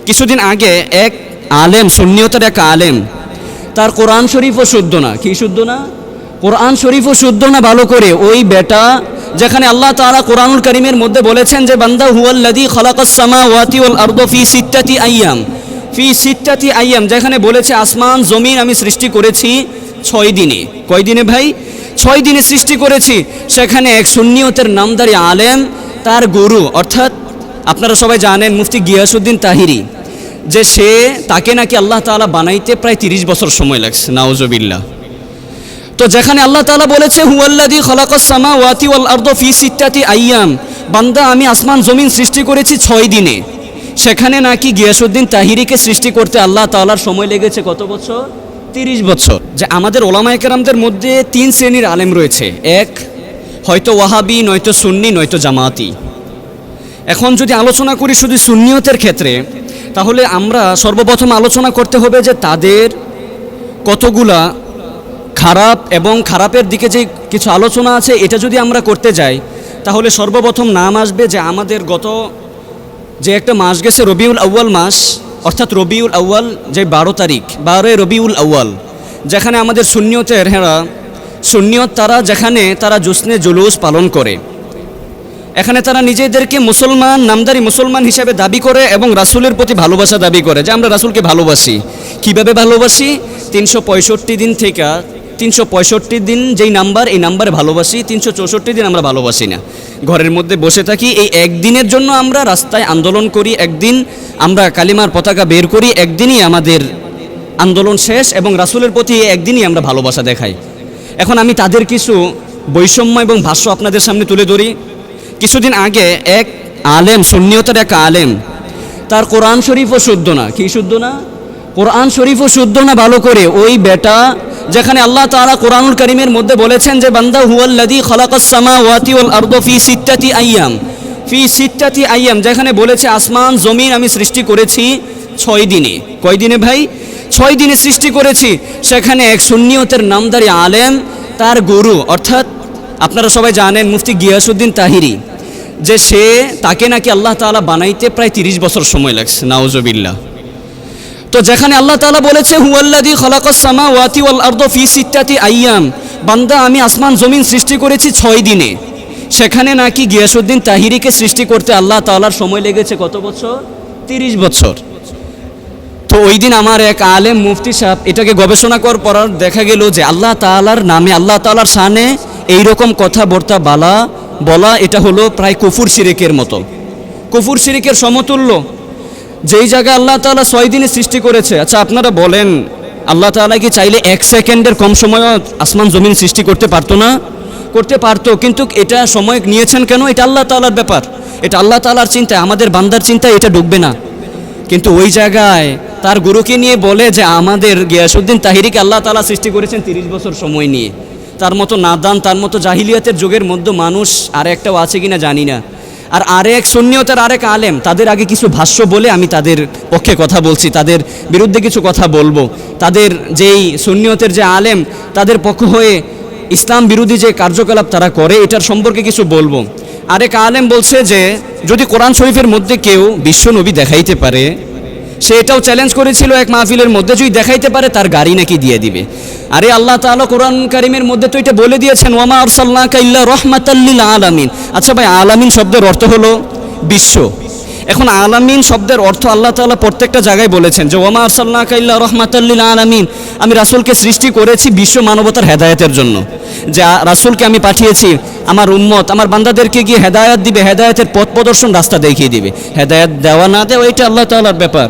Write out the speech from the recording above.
কিছুদিন আগে এক আলেম, সুন্নিয়তের এক আলেম, তার কোরআন শরীফও শুদ্ধ না। কি শুদ্ধ না? কোরআন শরীফও শুদ্ধ না ভালো করে। ওই বেটা, যেখানে আল্লাহ তাআলা কোরআনুল কারীমের মধ্যে বলেছেন যে বান্দা হুয়াল্লাযী খালাকাস সামাওয়াতি ওয়াল আরদা ফি সিত্তাতি আইয়াম, যেখানে বলেছে আসমান জমিন আমি সৃষ্টি করেছি 6 দিনে। কয় দিনে ভাই? 6 দিনে সৃষ্টি করেছি। সেখানে এক সুন্নিয়তের নামধারী আলেম, তার গুরু অর্থাৎ আপনারা সবাই জানেন মুফতি গিয়াসউদ্দিন তাহিরি, যে তাকে নাকি আল্লাহ তাআলা বানাইতে প্রায় 30 বছর সময় লাগছে। নাউজুবিল্লাহ। তো যেখানে আল্লাহ তাআলা বলেছে হুয়াল্লাযী খালাকাস সামাওয়াতি ওয়াল আরদা ফি সিত্তাতি আইয়াম, বান্দা আমি আসমান জমিন সৃষ্টি করেছি 6 দিনে, সেখানে নাকি গিয়াসউদ্দিন তাহিরিকে সৃষ্টি করতে আল্লাহ তাআলার সময় লেগেছে কত বছর? 30 বছর। যে আমাদের ওলামায়ে কেরামদের মধ্যে 3 শ্রেণীর আলেম রয়েছে। এক, হয়তো ওয়াহাবি, নয়তো সুন্নি, নয়তো জামাতি। এখন যদি আলোচনা করি শুধু সুন্নিয়তের ক্ষেত্রে, তাহলে আমরা সর্বপ্রথম আলোচনা করতে হবে যে তাদের কতগুলা খারাপ এবং খারাপের দিকে যে কিছু আলোচনা আছে, এটা যদি আমরা করতে যাই তাহলে সর্বপ্রথম নাম আসবে যে আমাদের গত যে একটা মাস গেছে রবিউল আউয়াল মাস, অর্থাৎ রবিউল আউয়াল যে 12 তারিখ, 12 রবিউল আউয়াল, যেখানে আমাদের সুন্নিয়ত তারা যেখানে তারা জুসনে জুলুস পালন করে, এখানে তারা নিজেদেরকে মুসলমান, নামদারি মুসলমান হিসেবে দাবি করে এবং রাসূলের প্রতি ভালোবাসা দাবি করে যে আমরা রাসূলকে ভালোবাসি। কিভাবে ভালোবাসি? 365 দিন থেকে 365 দিন যেই নাম্বার, এই নাম্বারে ভালোবাসি। 364 দিন আমরা ভালোবাসি না, ঘরের মধ্যে বসে থাকি। এই একদিনের জন্য আমরা রাস্তায় আন্দোলন করি, একদিন আমরা কালিমার পতাকা বের করি, একদিনই আমাদের আন্দোলন শেষ এবং রাসূলের প্রতি একদিনই আমরা ভালোবাসা দেখাই। এখন আমি তাদের কিছু বৈষম্য এবং ভাষ্য আপনাদের সামনে তুলে ধরি। কিছুদিন আগে এক আলেম, সুন্নিয়তের এক আলেম, তার কোরআন শরীফও শুদ্ধ না। কি শুদ্ধ না? কোরআন শরীফও শুদ্ধ না ভালো করে। ওই বেটা, যেখানে আল্লাহ তাআলা কোরআনুল কারীমের মধ্যে বলেছেন যে বান্দা হুয়াল্লাযী খালাকাস সামাওয়াতি ওয়াল আরদা ফি সিত্তাতি আইয়াম, যেখানে বলেছে আসমান জমিন আমি সৃষ্টি করেছি 6 দিনে। কয় দিনে ভাই? 6 দিনে সৃষ্টি করেছি। সেখানে এক সুন্নিয়তের নামধারী আলেম, তার গুরু অর্থাৎ আপনারা সবাই জানেন মুফতি গিয়াসউদ্দিন তাহিরি, যে তাকে নাকি আল্লাহ তাআলা বানাইতে প্রায় 30 বছর সময় লাগছে। নাউজুবিল্লাহ। তো যেখানে আল্লাহ তাআলা বলেছে হুয়াল্লাযী খালাকাস সামাওয়াতি ওয়াল আরদা ফি সিত্তাতি আইয়াম, বান্দা আমি আসমান জমিন সৃষ্টি করেছি 6 দিনে, সেখানে নাকি গিয়াসউদ্দিন তাহিরিকে সৃষ্টি করতে আল্লাহ তাআলার সময় লেগেছে কত বছর? 30 বছর। তো ওই দিন আমার এক আলেম মুফতি সাহেব এটাকে গবেষণা করার পর দেখা গেল যে আল্লাহ তাআলার নামে, আল্লাহ তাআলার শানে এইরকম কথাবার্তা বলা এটা হলো প্রায় কুফর শিরকের মতো, কুফর শিরকের সমতুল্য। যেই জায়গায় আল্লাহ তাআলা 6 দিনে সৃষ্টি করেছে, আচ্ছা আপনারা বলেন আল্লাহ তাআলা কি চাইলে 1 সেকেন্ডের কম সময় আসমান জমিন সৃষ্টি করতে পারতো না? করতে পারতো, কিন্তু এটা সময় নিয়েছেন কেন? এটা আল্লাহ তাআলার ব্যাপার, এটা আল্লাহ তাআলার চিন্তায়, আমাদের বান্দার চিন্তায় এটা ঢুকবে না। কিন্তু ওই জায়গায় তার গুরুকে নিয়ে বলে যে আমাদের গিয়াসউদ্দিন তাহিরিকে আল্লাহ তাআলা সৃষ্টি করেছেন 30 বছর সময় নিয়ে। তার মতো নাদান, তার মতো জাহিলিয়াতের যুগের মধ্যে মানুষ আর একটাও আছে কিনা জানি না। আর আরেক সুন্নিয়তের আরেক আলেম, তাদের আগে কিছু ভাষ্য বলে আমি তাদের পক্ষে কথা বলছি, তাদের বিরুদ্ধে কিছু কথা বলবো। তাদের যেই সুন্নিয়তের যে আলেম, তাদের পক্ষ হয়ে ইসলাম বিরোধী যে কার্যকলাপ তারা করে এটার সম্পর্কে কিছু বলবো। আরেক আলেম বলছে যে যদি কোরআন শরীফের মধ্যে কেউ বিশ্ব নবী দেখাইতে পারে, সে এটাও চ্যালেঞ্জ করেছিল এক মাহফিলের মধ্যে, যদি দেখাইতে পারে তার গাড়ি নাকি দিয়ে দিবে। আরে আল্লাহ তাআলা কোরআন কারীমের মধ্যে তো এটা বলে দিয়েছেন ওয়ামা আরসালনাকা ইল্লা রাহমাতাল লিল আলামিন। আচ্ছা ভাই, আলামিন শব্দের অর্থ হলো বিশ্ব। এখন আলামিন শব্দের অর্থ আল্লাহ তাআলা প্রত্যেকটা জায়গায় বলেছেন যে ওয়ামা আরসালনাকা ইল্লা রাহমাতাল লিল আলামিন, আমি রাসূলকে সৃষ্টি করেছি বিশ্ব মানবতার হেদায়েতের জন্য। যে রাসূলকে আমি পাঠিয়েছি আমার উম্মত, আমার বান্দাদেরকে গিয়ে হেদায়েত দিবে, হেদায়েতের পথ প্রদর্শন, রাস্তা দেখিয়ে দিবে। হেদায়েত দেওয়া না দেওয়া এটা আল্লাহ তাআলার ব্যাপার।